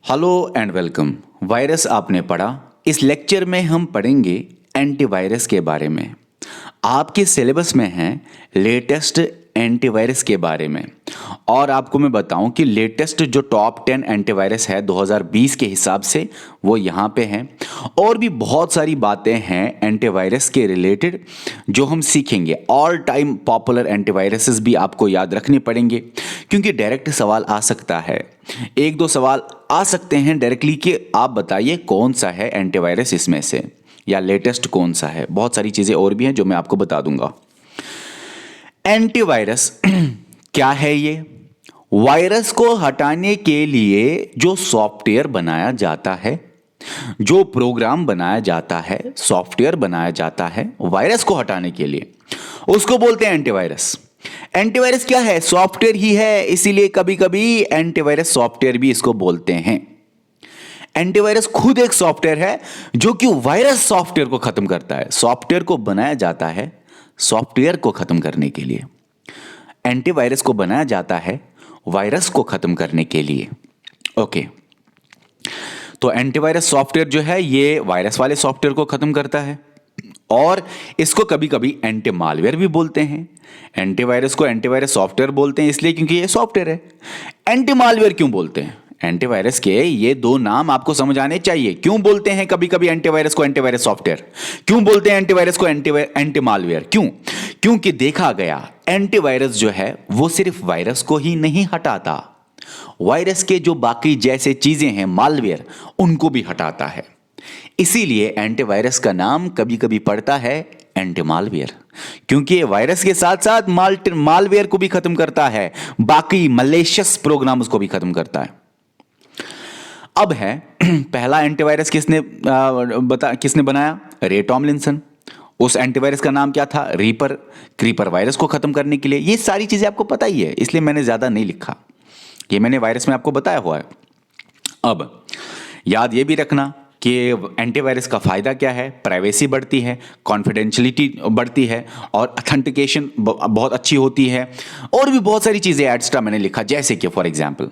Hello and welcome. Virus आपने पढ़ा। इस लेक्चर में हम पढ़ेंगे एंटीवायरस के बारे में। आपके सिलेबस में है लेटेस्ट एंटीवायरस के बारे में, और आपको मैं बताऊं कि लेटेस्ट जो टॉप 10 एंटीवायरस है 2020 के हिसाब से वो यहाँ पे हैं। और भी बहुत सारी बातें हैं एंटीवायरस के रिलेटेड जो हम सीखेंगे। ऑल टाइम पॉपुलर एंटीवायरसेस भी आपको याद रखने पड़ेंगे, क्योंकि डायरेक्ट सवाल आ सकता है। एक दो सवाल आ सकते हैं डायरेक्टली कि आप बताइए कौन सा है एंटीवायरस इसमें से, या लेटेस्ट कौन सा है। बहुत सारी चीज़ें और भी हैं जो मैं आपको बता दूंगा। एंटीवायरस क्या है? ये वायरस को हटाने के लिए जो सॉफ्टवेयर बनाया जाता है, जो प्रोग्राम बनाया जाता है, सॉफ्टवेयर बनाया जाता है वायरस को हटाने के लिए, उसको बोलते हैं एंटीवायरस। एंटीवायरस क्या है? सॉफ्टवेयर ही है, इसीलिए कभी कभी एंटीवायरस सॉफ्टवेयर भी इसको बोलते हैं। एंटीवायरस खुद एक सॉफ्टवेयर है जो कि वायरस सॉफ्टवेयर को खत्म करता है। सॉफ्टवेयर को बनाया जाता है सॉफ्टवेयर को खत्म करने के लिए। एंटीवायरस को बनाया जाता है वायरस को खत्म करने के लिए। ओके, तो एंटीवायरस सॉफ्टवेयर जो है ये वायरस वाले सॉफ्टवेयर को खत्म करता है, और इसको कभी कभी एंटी मालवेयर भी बोलते हैं। एंटीवायरस को एंटीवायरस सॉफ्टवेयर बोलते हैं इसलिए क्योंकि ये सॉफ्टवेयर है। एंटी मालवेयर क्यों बोलते हैं? एंटीवायरस के ये दो नाम आपको समझ आने चाहिए। क्यों बोलते हैं कभी कभी एंटीवायरस को एंटीवायरस सॉफ्टवेयर, क्यों बोलते हैं एंटीवायरस को एंटी मालवेयर? क्यों? क्योंकि देखा गया एंटीवायरस जो है वो सिर्फ वायरस को ही नहीं हटाता, वायरस के जो बाकी जैसे चीजें हैं मालवेयर, उनको भी हटाता है। इसीलिए एंटीवायरस का नाम कभी कभी पड़ता है एंटी मालवेयर, क्योंकि ये वायरस के साथ साथ मालवेयर को भी खत्म करता है, बाकी मलेशियस प्रोग्राम्स को भी खत्म करता है। अब है पहला एंटीवायरस किसने बनाया? रे टॉमलिंसन। उस एंटीवायरस का नाम क्या था? रीपर। क्रीपर वायरस को खत्म करने के लिए। ये सारी चीजें आपको पता ही है, इसलिए मैंने ज्यादा नहीं लिखा, ये मैंने वायरस में आपको बताया हुआ है। अब याद ये भी रखना कि एंटीवायरस का फायदा क्या है? प्राइवेसी बढ़ती है, कॉन्फिडेंशियलिटी बढ़ती है, और अथेंटिकेशन बहुत अच्छी होती है। और भी बहुत सारी चीज़ें एक्स्ट्रा मैंने लिखा, जैसे कि फॉर एग्जांपल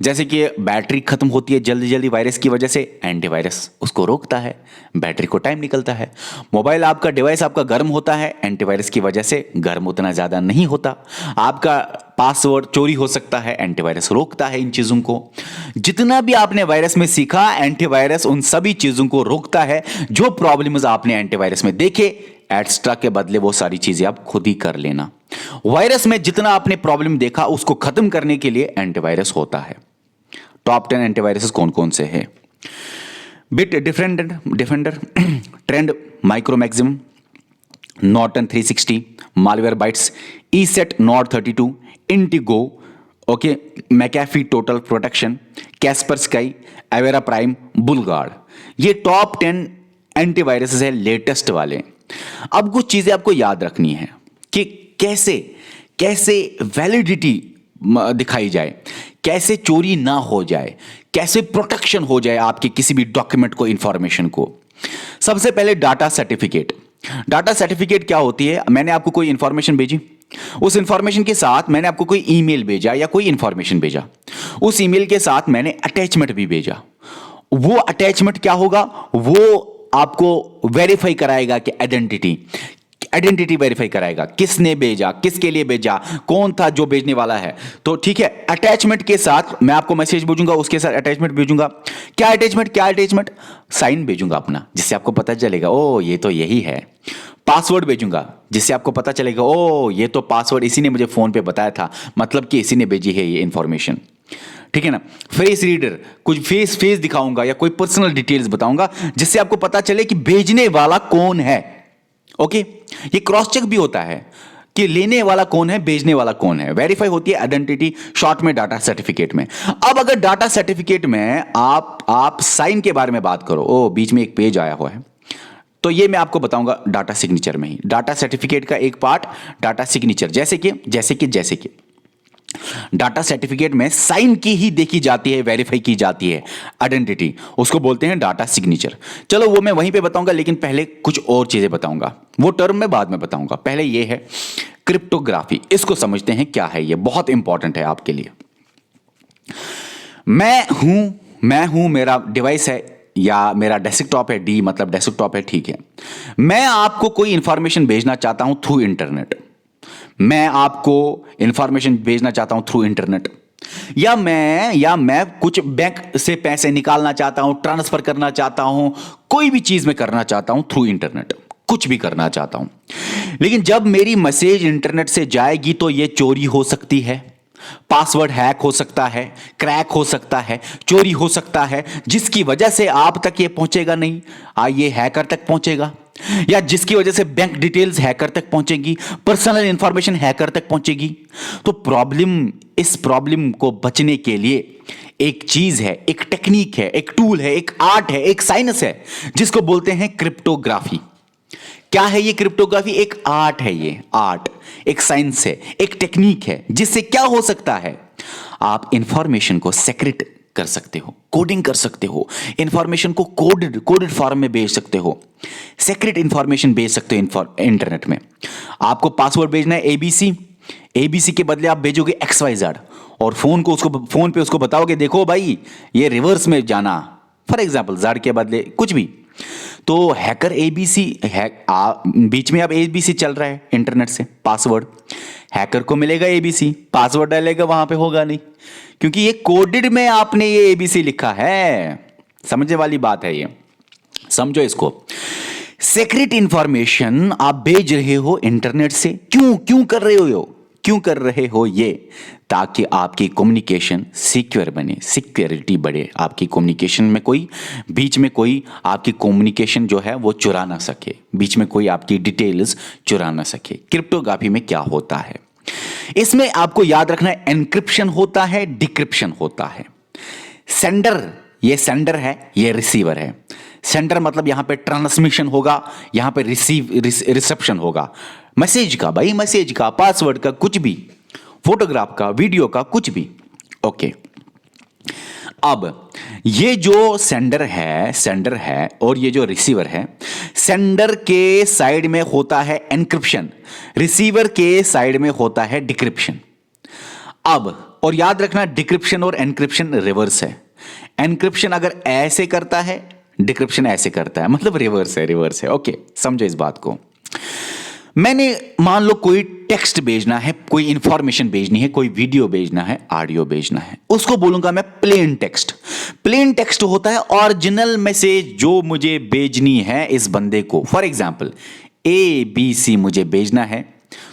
जैसे कि बैटरी खत्म होती है जल्दी जल्दी वायरस की वजह से, एंटीवायरस उसको रोकता है, बैटरी को टाइम निकलता है। मोबाइल आपका डिवाइस आपका गर्म होता है, एंटीवायरस की वजह से गर्म उतना ज़्यादा नहीं होता। आपका पासवर्ड चोरी हो सकता है, एंटीवायरस रोकता है इन चीज़ों को। जितना भी आपने वायरस में सीखा, एंटीवायरस उन सभी चीज़ों को रोकता है। जो प्रॉब्लम्स आपने एंटीवायरस में देखे, एक्स्ट्रा के बदले वो सारी चीज़ें आप खुद ही कर लेना। वायरस में जितना आपने प्रॉब्लम देखा उसको खत्म करने के लिए एंटीवायरस होता है। टॉप 10 एंटीवायरस कौन कौन से हैं? Bitdefender, Trend Micro Maximum, Norton 360, Malwarebytes, ESET NOD 32, Intego, okay, McAfee Total Protection, Kaspersky, Avira Prime, BullGuard. ये टॉप 10 एंटीवायरस है लेटेस्ट वाले। अब कुछ चीजें आपको याद रखनी है कि कैसे कैसे वैलिडिटी दिखाई जाए, कैसे चोरी ना हो जाए, कैसे प्रोटेक्शन हो जाए आपके किसी भी डॉक्यूमेंट को, इंफॉर्मेशन को। सबसे पहले डाटा सर्टिफिकेट। डाटा सर्टिफिकेट क्या होती है? मैंने आपको कोई इंफॉर्मेशन भेजी, उस इंफॉर्मेशन के साथ मैंने आपको कोई ईमेल भेजा या कोई इंफॉर्मेशन भेजा, उस ईमेल के साथ मैंने अटैचमेंट भी भेजा। वो अटैचमेंट क्या होगा? वो आपको वेरीफाई कराएगा कि आइडेंटिटी वेरीफाई कराएगा, किसने भेजा, किसके लिए भेजा, कौन था जो भेजने वाला है। तो ठीक है, अटैचमेंट के साथ मैं आपको मैसेज भेजूंगा, उसके साथ अटैचमेंट भेजूंगा। क्या अटैचमेंट? साइन भेजूंगा अपना, जिससे आपको पता चलेगा ओ ये तो यही है। पासवर्ड भेजूंगा, जिससे आपको पता चलेगा ओ ये तो पासवर्ड इसी ने मुझे फोन पे बताया था, मतलब कि इसी ने भेजी है ये इंफॉर्मेशन। ठीक है ना? फेस रीडर, कुछ फेस दिखाऊंगा या कोई पर्सनल डिटेल्स बताऊंगा, जिससे आपको पता चले कि भेजने वाला कौन है। ओके, ये क्रॉस चेक भी होता है कि लेने वाला कौन है, भेजने वाला कौन है। वेरीफाई होती है आइडेंटिटी, शॉर्ट में डाटा सर्टिफिकेट में। अब अगर डाटा सर्टिफिकेट में आप साइन के बारे में बात करो, ओ बीच में एक पेज आया हुआ है, तो ये मैं आपको बताऊंगा डाटा सिग्नेचर में ही। डाटा सर्टिफिकेट का एक पार्ट डाटा सिग्नेचर, जैसे कि डाटा सर्टिफिकेट में साइन की ही देखी जाती है, वेरीफाई की जाती है आइडेंटिटी, उसको बोलते हैं डाटा सिग्नेचर। चलो वो मैं वहीं पे बताऊंगा, लेकिन पहले कुछ और चीजें बताऊंगा, वो टर्म मैं बाद में बताऊंगा। पहले ये है क्रिप्टोग्राफी, इसको समझते हैं क्या है, ये बहुत इंपॉर्टेंट है आपके लिए। मैं हूं मैं हूं, मेरा डिवाइस है या मेरा डेस्कटॉप है, डी मतलब डेस्कटॉप है, ठीक है। मैं आपको कोई इंफॉर्मेशन भेजना चाहता हूं थ्रू इंटरनेट, मैं आपको इंफॉर्मेशन भेजना चाहता हूं थ्रू इंटरनेट, या मैं कुछ बैंक से पैसे निकालना चाहता हूं, ट्रांसफर करना चाहता हूं, कोई भी चीज में करना चाहता हूं थ्रू इंटरनेट, कुछ भी करना चाहता हूं। लेकिन जब मेरी मैसेज इंटरनेट से जाएगी तो यह चोरी हो सकती है, पासवर्ड हैक हो सकता है, क्रैक हो सकता है, चोरी हो सकता है, जिसकी वजह से आप तक ये पहुंचेगा नहीं, ये हैकर तक पहुंचेगा, या जिसकी वजह से बैंक डिटेल्स हैकर तक पहुंचेगी, पर्सनल इंफॉर्मेशन हैकर तक पहुंचेगी। तो इस प्रॉब्लम को बचने के लिए एक चीज है, एक टेक्निक है, एक टूल है, एक आर्ट है, एक साइंस है, जिसको बोलते हैं क्रिप्टोग्राफी। क्या है ये क्रिप्टोग्राफी? एक आर्ट है, ये आर्ट एक साइंस है, एक टेक्निक है, जिससे क्या हो सकता है, आप इंफॉर्मेशन को सेक्रेट कर सकते हो, कोडिंग कर सकते हो, इंफॉर्मेशन को कोडेड फॉर्म में भेज सकते हो, सेक्रेट इंफॉर्मेशन भेज सकते हो इंटरनेट में। आपको पासवर्ड भेजना है एबीसी, एबीसी के बदले आप भेजोगे XYZ, और फोन पे उसको बताओगे देखो भाई ये रिवर्स में जाना, फॉर एग्जाम्पल Z के बदले कुछ भी। तो हैकर एबीसी बीच में अब एबीसी चल रहा है इंटरनेट से, पासवर्ड हैकर को मिलेगा एबीसी, पासवर्ड डालेगा वहां पे होगा नहीं, क्योंकि ये कोडेड में आपने ये एबीसी लिखा है। समझने वाली बात है ये, समझो इसको। सीक्रेट इंफॉर्मेशन आप भेज रहे हो इंटरनेट से, क्यों कर रहे हो ये? ताकि आपकी कम्युनिकेशन सिक्योर बने, सिक्योरिटी बढ़े, आपकी कम्युनिकेशन में बीच में कोई आपकी कम्युनिकेशन जो है वो चुरा ना सके, बीच में कोई आपकी डिटेल्स चुरा ना सके। क्रिप्टोग्राफी में क्या होता है, इसमें आपको याद रखना है, एनक्रिप्शन होता है, डिक्रिप्शन होता है। ये सेंडर है, ये रिसीवर है। सेंडर मतलब यहां पे ट्रांसमिशन होगा, यहां पे रिसेप्शन होगा मैसेज का, पासवर्ड का, कुछ भी, फोटोग्राफ का, वीडियो का, कुछ भी। ओके, अब ये जो सेंडर है और ये जो रिसीवर है, सेंडर के साइड में होता है एनक्रिप्शन, रिसीवर के साइड में होता है डिक्रिप्शन। अब और याद रखना, डिक्रिप्शन और एनक्रिप्शन रिवर्स है। एनक्रिप्शन अगर ऐसे करता है, डिक्रिप्शन ऐसे करता है, मतलब रिवर्स है। ओके, समझो इस बात को। मैंने मान लो कोई टेक्स्ट भेजना है, कोई इंफॉर्मेशन भेजनी है, कोई वीडियो भेजना है, ऑडियो भेजना है, उसको बोलूंगा मैं प्लेन टेक्स्ट। प्लेन टेक्स्ट होता है ओरिजिनल मैसेज जो मुझे भेजनी है इस बंदे को। फॉर एग्जाम्पल ABC मुझे भेजना है,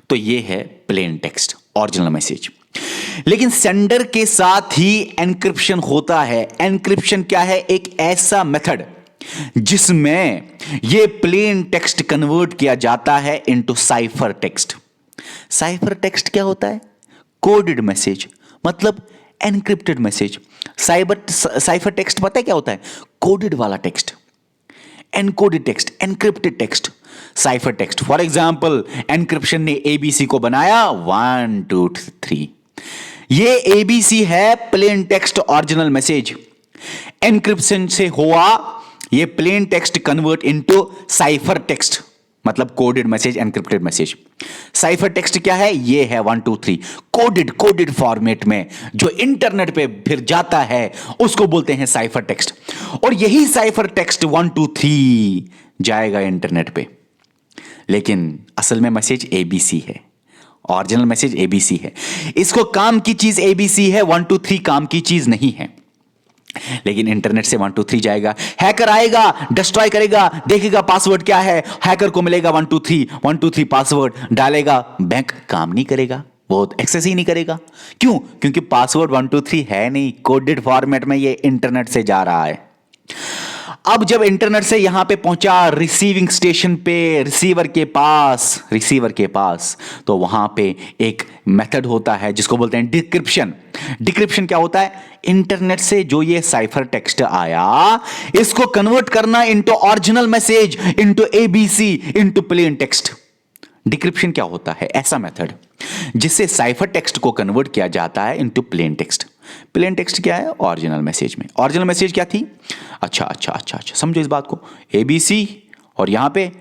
तो ये है प्लेन टेक्स्ट, ओरिजिनल मैसेज। लेकिन सेंडर के साथ ही एनक्रिप्शन होता है। एनक्रिप्शन क्या है? एक ऐसा मेथड जिसमें यह प्लेन टेक्स्ट कन्वर्ट किया जाता है into cipher text. Cipher text क्या होता है? कोडेड मैसेज, मतलब एनक्रिप्टेड मैसेज। साइफर टेक्स्ट पता है क्या होता है? कोडेड वाला text, encoded text, encrypted text, cipher text. For example encryption ने एबीसी को बनाया 1 2 3, ये एबीसी है plain text original message. Encryption से हुआ ये plain text convert into cipher text, मतलब coded message, encrypted message. Cipher text क्या है? ये है 1 2 3 कोडेड फॉर्मेट में जो इंटरनेट पे फिर जाता है उसको बोलते हैं साइफर टेक्स्ट। और यही साइफर टेक्स्ट 1 2 3 जाएगा इंटरनेट पे। लेकिन असल में मैसेज एबीसी है, ओरिजिनल मैसेज एबीसी है। इसको काम की चीज एबीसी है, 1 2 3 काम की चीज नहीं है। लेकिन इंटरनेट से 1 2 3 जाएगा, हैकर आएगा, डिस्ट्रॉय करेगा, देखेगा पासवर्ड क्या है, हैकर को मिलेगा 1 2 3 पासवर्ड डालेगा, बैंक काम नहीं करेगा, वो एक्सेस ही नहीं करेगा। क्यों? क्योंकि पासवर्ड 1 2 3 है नहीं, कोडेड फॉर्मेट में ये इंटरनेट से जा रहा है। अब जब इंटरनेट से यहां पे पहुंचा रिसीविंग स्टेशन पे, रिसीवर के पास, तो वहां पे एक मेथड होता है जिसको बोलते हैं डिक्रिप्शन। डिक्रिप्शन क्या होता है? इंटरनेट से जो ये साइफर टेक्स्ट आया, इसको कन्वर्ट करना into original message, into ABC, into plain text. Decryption क्या होता है? ऐसा मेथड जिससे साइफर टेक्स्ट को कन्वर्ट किया जाता है into plain text. Plain text क्या है? ओरिजिनल मैसेज में। ओरिजिनल मैसेज क्या थी? अच्छा, समझो इस बात को। एबीसी और यहां पे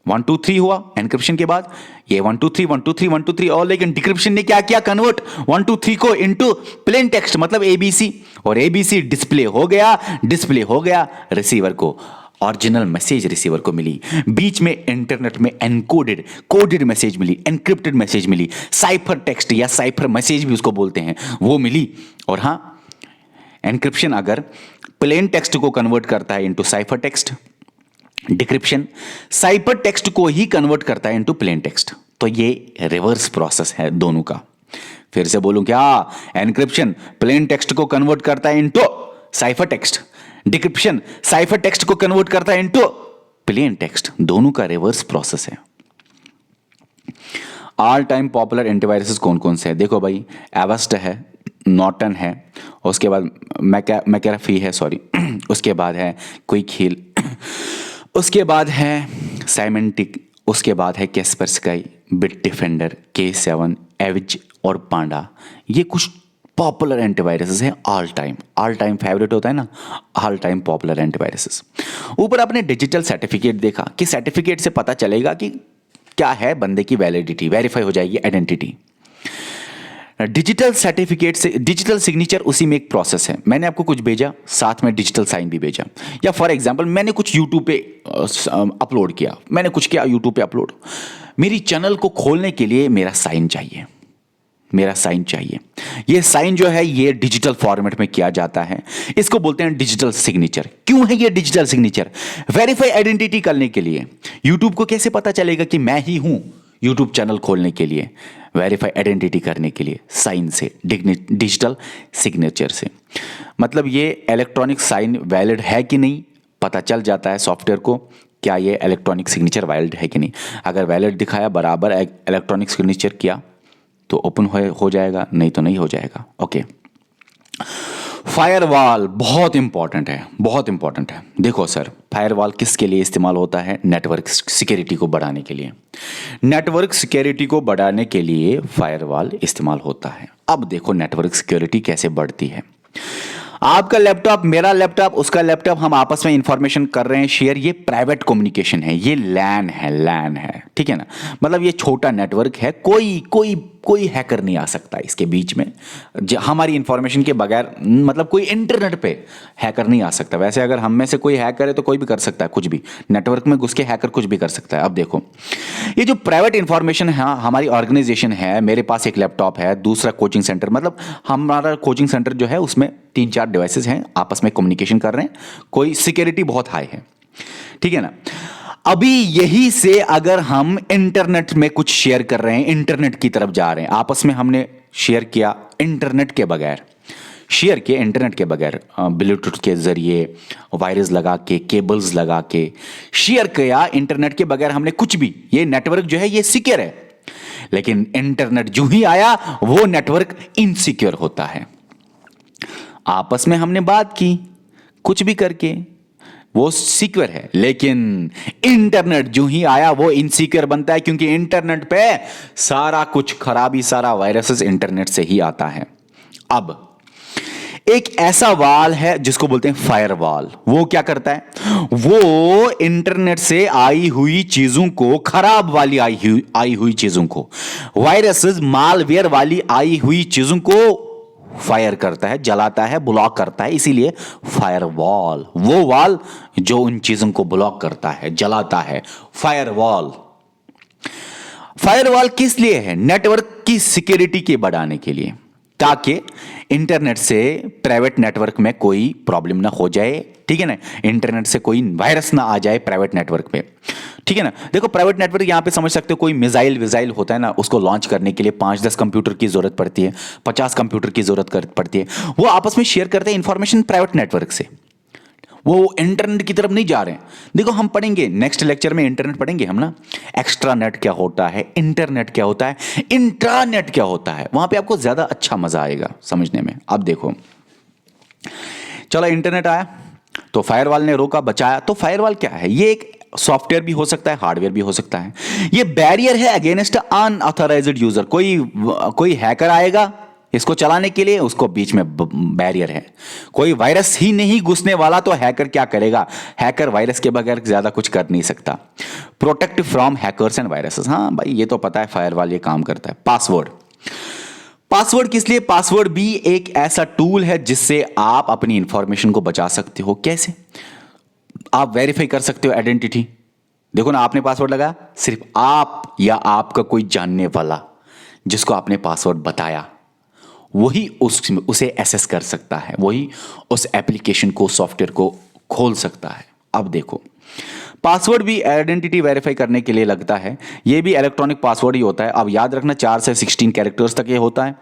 123 हुआ एनक्रिप्शन के बाद, ये 123 123 123, और लेकिन डिक्रिप्शन ने क्या किया, कन्वर्ट 123 को इनटू प्लेन टेक्स्ट मतलब एबीसी, और एबीसी डिस्प्ले हो गया रिसीवर को, ओरिजिनल मैसेज रिसीवर को मिली, बीच में इंटरनेट में कोडेड मैसेज मिली, एनक्रिप्टेड मैसेज मिली, साइफर टेक्स्ट या साइफर मैसेज भी उसको बोलते हैं वो मिली। और हाँ, एनक्रिप्शन अगर प्लेन टेक्स्ट को कन्वर्ट करता है into cipher text, decryption cipher text को ही कन्वर्ट करता है इनटू प्लेन टेक्स्ट, तो ये रिवर्स प्रोसेस है दोनों का। फिर से बोलूं क्या, एनक्रिप्शन प्लेन टेक्स्ट को कन्वर्ट करता है into cipher text, decryption cipher text को कन्वर्ट करता है इनटू प्लेन टेक्स्ट, दोनों का रिवर्स प्रोसेस है। ऑल टाइम पॉपुलर एंटीवायरसेस कौन कौन से हैं, देखो भाई, एवस्ट है, नॉर्टन है, उसके बाद मैकेफी है, सॉरी उसके बाद है क्विक हिल, उसके बाद है साइमेंटिक, उसके बाद है Kaspersky, bit defender, K7, aves और पांडा। ये कुछ पॉपुलर एंटीवायरसेस हैं ऑल टाइम फेवरेट होता है ना, ऑल टाइम पॉपुलर एंटीवायरसेस। ऊपर आपने डिजिटल सर्टिफिकेट देखा कि सर्टिफिकेट से पता चलेगा कि क्या है बंदे की वैलिडिटी, वेरीफाई हो जाएगी आइडेंटिटी। डिजिटल सर्टिफिकेट से डिजिटल सिग्नेचर उसी में एक प्रोसेस है, मैंने आपको कुछ भेजा, साथ में डिजिटल साइन भी भेजा, या फॉर एग्जांपल मैंने कुछ यूट्यूब पे अपलोड किया, मैंने कुछ किया यूट्यूब पे अपलोड, मेरी चैनल को खोलने के लिए मेरा साइन चाहिए, ये साइन जो है ये डिजिटल फॉर्मेट में किया जाता है, इसको बोलते हैं डिजिटल सिग्नेचर। क्यों है ये डिजिटल सिग्नेचर? वेरीफाई आइडेंटिटी करने के लिए। यूट्यूब को कैसे पता चलेगा कि मैं ही हूं? यूट्यूब चैनल खोलने के लिए, वेरीफाई आइडेंटिटी करने के लिए, साइन से, डिजिटल सिग्नेचर से। मतलब ये इलेक्ट्रॉनिक साइन वैलिड है कि नहीं पता चल जाता है सॉफ्टवेयर को, क्या ये इलेक्ट्रॉनिक सिग्नेचर वैलिड है कि नहीं। अगर वैलिड दिखाया, बराबर इलेक्ट्रॉनिक सिग्नेचर किया तो ओपन हो जाएगा, नहीं तो नहीं हो जाएगा। ओके, फायरवॉल बहुत इंपॉर्टेंट है। देखो सर, फायरवॉल किसके लिए इस्तेमाल होता है? नेटवर्क सिक्योरिटी को बढ़ाने के लिए। नेटवर्क सिक्योरिटी को बढ़ाने के लिए फायरवॉल इस्तेमाल होता है। अब देखो नेटवर्क सिक्योरिटी कैसे बढ़ती है। आपका लैपटॉप, मेरा लैपटॉप, उसका लैपटॉप, हम आपस में इंफॉर्मेशन कर रहे हैं शेयर, ये प्राइवेट कम्युनिकेशन है, ये लैन है, ठीक है ना। मतलब ये छोटा नेटवर्क है, कोई हैकर नहीं आ सकता इसके बीच में, हमारी इंफॉर्मेशन के बगैर, मतलब कोई इंटरनेट पे हैकर नहीं आ सकता। वैसे अगर हम में से कोई हैक करे तो कोई भी कर सकता है कुछ भी, नेटवर्क में घुस के हैकर कुछ भी कर सकता है। अब देखो, ये जो प्राइवेट इंफॉर्मेशन है, हमारी ऑर्गेनाइजेशन है, मेरे पास एक लैपटॉप है, दूसरा कोचिंग सेंटर, मतलब हमारा कोचिंग सेंटर जो है उसमें 3-4 डिवाइसेस हैं, आपस में कम्युनिकेशन कर रहे हैं, कोई सिक्योरिटी बहुत हाई है, ठीक है ना। अभी यही से अगर हम इंटरनेट में कुछ शेयर कर रहे हैं, इंटरनेट की तरफ जा रहे हैं, आपस में हमने शेयर किया इंटरनेट के बगैर, ब्लूटूथ के जरिए, वायरस लगा के, केबल्स लगा के शेयर किया इंटरनेट के बगैर हमने कुछ भी, ये नेटवर्क जो है ये सिक्योर है। लेकिन इंटरनेट जो ही आया वो नेटवर्क इनसिक्योर होता है। आपस में हमने बात की कुछ भी करके, वो सिक्योर है, लेकिन इंटरनेट जो ही आया वो इनसिक्योर बनता है, क्योंकि इंटरनेट पे सारा कुछ खराबी, सारा वायरसेस इंटरनेट से ही आता है। अब एक ऐसा वाल है जिसको बोलते हैं फायरवॉल, वो क्या करता है? वो इंटरनेट से आई हुई चीजों को, खराब वाली आई हुई चीजों को, वायरसेस, मालवेयर वाली आई हुई चीजों को फायर करता है, जलाता है, ब्लॉक करता है। इसीलिए फायरवॉल, वो वॉल जो उन चीजों को ब्लॉक करता है, जलाता है, फायरवॉल। फायरवॉल किस लिए है? नेटवर्क की सिक्योरिटी के बढ़ाने के लिए, ताकि इंटरनेट से प्राइवेट नेटवर्क में कोई प्रॉब्लम ना हो जाए, ठीक है ना, इंटरनेट से कोई वायरस ना आ जाए प्राइवेट नेटवर्क पे, ठीक है ना। देखो प्राइवेट नेटवर्क यहां पे समझ सकते हो, कोई मिसाइल होता है ना, उसको लॉन्च करने के लिए 5-10 कंप्यूटर की जरूरत पड़ती है, 50 कंप्यूटर की जरूरत पड़ती है, वो आपस में शेयर करते हैं इंफॉर्मेशन प्राइवेट नेटवर्क से, वो इंटरनेट की तरफ नहीं जा रहे हैं। देखो हम पढ़ेंगे नेक्स्ट लेक्चर में, इंटरनेट पढ़ेंगे हम ना, एक्स्ट्रा नेट क्या होता है, इंटरनेट क्या होता है, इंट्रानेट क्या होता है, वहां पे आपको ज्यादा अच्छा मजा आएगा समझने में। अब देखो, चलो इंटरनेट आया तो फायरवॉल ने रोका, बचाया। तो फायरवॉल क्या है? ये एक सॉफ्टवेयर भी हो सकता है, हार्डवेयर भी हो सकता है। ये बैरियर है अगेंस्ट अनऑथराइज्ड यूजर। कोई हैकर आएगा इसको चलाने के लिए, उसको बीच में बैरियर है। कोई वायरस ही नहीं घुसने वाला, तो हैकर क्या करेगा? हैकर वायरस के बगैर ज्यादा कुछ कर नहीं सकता। Protect from hackers and viruses. हाँ भाई, ये तो पता है, फायरवॉल ये काम करता है। पासवर्ड, पासवर्ड किस लिए? पासवर्ड भी एक ऐसा टूल है जिससे आप अपनी इंफॉर्मेशन को बचा सकते हो। कैसे? आप वेरीफाई कर सकते हो आइडेंटिटी। देखो ना, आपने पासवर्ड लगाया, सिर्फ आप या आपका कोई जानने वाला जिसको आपने पासवर्ड बताया वही उसे एक्सेस कर सकता है, वही उस एप्लीकेशन को, सॉफ्टवेयर को खोल सकता है। अब देखो, पासवर्ड भी आइडेंटिटी वेरीफाई करने के लिए लगता है। ये भी इलेक्ट्रॉनिक पासवर्ड ही होता है। अब याद रखना, 4 से 16 कैरेक्टर्स तक ये होता है।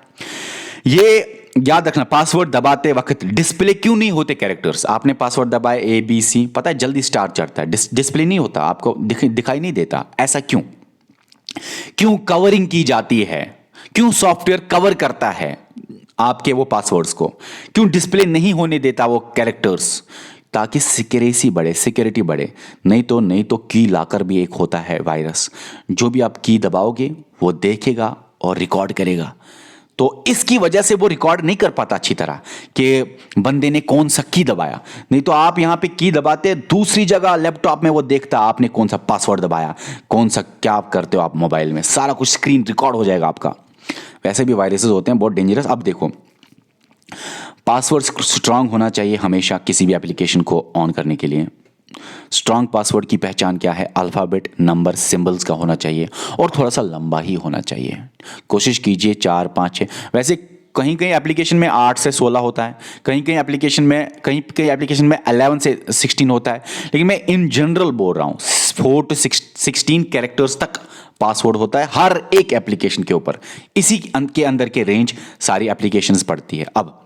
ये याद रखना, पासवर्ड दबाते वक्त डिस्प्ले क्यों नहीं होते कैरेक्टर्स? आपने पासवर्ड दबाए ABC, पता है जल्दी स्टार चढ़ता है, डिस्प्ले नहीं होता, आपको दिखाई नहीं देता। ऐसा क्यों? क्यों कवरिंग की जाती है? क्यों सॉफ्टवेयर कवर करता है आपके वो पासवर्ड्स को? क्यों डिस्प्ले नहीं होने देता वो कैरेक्टर्स? ताकि सिक्योरिटी बढ़े। नहीं तो की लॉकर भी एक होता है वायरस, जो भी आप की दबाओगे वो देखेगा और रिकॉर्ड करेगा। तो इसकी वजह से वो रिकॉर्ड नहीं कर पाता अच्छी तरह कि बंदे ने कौन सा की दबाया। नहीं तो आप यहां पे की दबाते, दूसरी जगह लैपटॉप में वो देखता आपने कौन सा पासवर्ड दबाया, कौन सा क्या आप करते हो आप मोबाइल में, सारा कुछ स्क्रीन रिकॉर्ड हो जाएगा आपका। वैसे भी वायरसेस होते हैं बहुत डेंजरस। अब देखो, पासवर्ड स्ट्रांग होना चाहिए हमेशा किसी भी एप्लीकेशन को ऑन करने के लिए। स्ट्रांग पासवर्ड की पहचान क्या है? अल्फ़ाबेट, नंबर, सिंबल्स का होना चाहिए और थोड़ा सा लंबा ही होना चाहिए। कोशिश कीजिए 4, 5, 6। वैसे कहीं कहीं एप्लीकेशन में 8 से 16 होता है, कहीं कहीं एप्लीकेशन में 11 से 16 होता है, लेकिन मैं इन जनरल बोल रहा हूँ 4 to 16 कैरेक्टर्स तक पासवर्ड होता है हर एक एप्लीकेशन के ऊपर। इसी के अंदर के रेंज सारी एप्लीकेशंस पढ़ती है। अब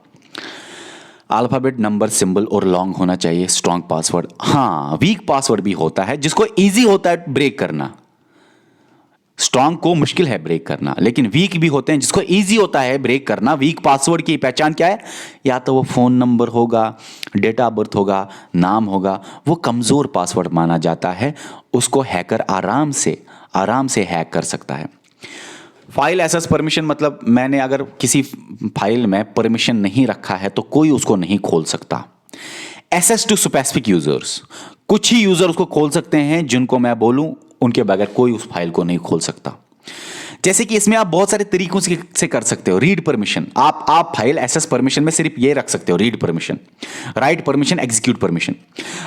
अल्फाबेट, नंबर, सिंबल और लॉन्ग होना चाहिए स्ट्रॉन्ग पासवर्ड। हाँ, वीक पासवर्ड भी होता है जिसको इजी होता है ब्रेक करना। स्ट्रॉन्ग को मुश्किल है ब्रेक करना, लेकिन वीक भी होते हैं जिसको इजी होता है ब्रेक करना। वीक पासवर्ड की पहचान क्या है? या तो वो फोन नंबर होगा, डेट ऑफ बर्थ होगा, नाम होगा, वो कमजोर पासवर्ड माना जाता है। उसको हैकर आराम से हैक कर सकता है। फाइल एक्सेस परमिशन मतलब मैंने अगर किसी फाइल में परमिशन नहीं रखा है तो कोई उसको नहीं खोल सकता। एक्सेस टू स्पेसिफिक यूजर्स, कुछ ही यूजर उसको खोल सकते हैं, जिनको मैं बोलूं उनके बगैर कोई उस फाइल को नहीं खोल सकता। जैसे कि इसमें आप बहुत सारे तरीकों से कर सकते हो। रीड परमिशन, आप फाइल एक्सेस परमिशन में सिर्फ ये रख सकते हो, read permission, write permission, execute permission.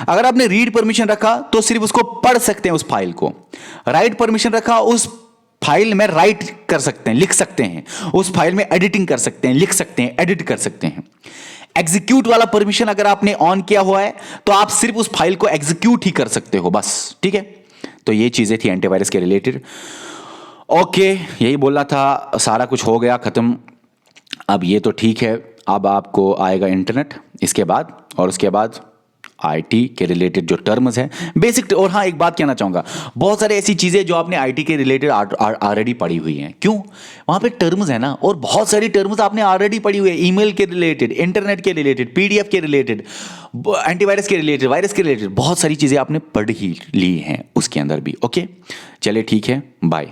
अगर आपने रीड परमिशन रखा तो सिर्फ उसको पढ़ सकते हैं उस फाइल को। राइट परमिशन रखा, उस फाइल में राइट कर सकते हैं, लिख सकते हैं। उस फाइल में एडिटिंग कर सकते हैं, लिख सकते हैं, एडिट कर सकते हैं। एग्जीक्यूट वाला परमिशन अगर आपने ऑन किया हुआ है तो आप सिर्फ उस फाइल को एग्जीक्यूट ही कर सकते हो बस, ठीक है। तो ये चीजें थी एंटीवायरस के रिलेटेड। ओके, यही बोलना था, सारा कुछ हो गया खत्म। अब ये तो ठीक है, अब आपको आएगा इंटरनेट इसके बाद, और उसके बाद आईटी के रिलेटेड जो टर्म्स हैं बेसिक। और हाँ, एक बात कहना चाहूँगा, बहुत सारे ऐसी चीज़ें जो आपने आईटी के रिलेटेड ऑलरेडी पढ़ी हुई हैं। क्यों? वहाँ पे टर्म्स है ना, और बहुत सारी टर्म्स आपने ऑलरेडी पढ़ी हुई है। ईमेल के रिलेटेड, इंटरनेट के रिलेटेड, पीडीएफ के रिलेटेड, एंटीवायरस के रिलेटेड, वायरस के रिलेटेड, बहुत सारी चीज़ें आपने पढ़ ही ली हैं उसके अंदर भी। ओके, चलिए ठीक है, बाय।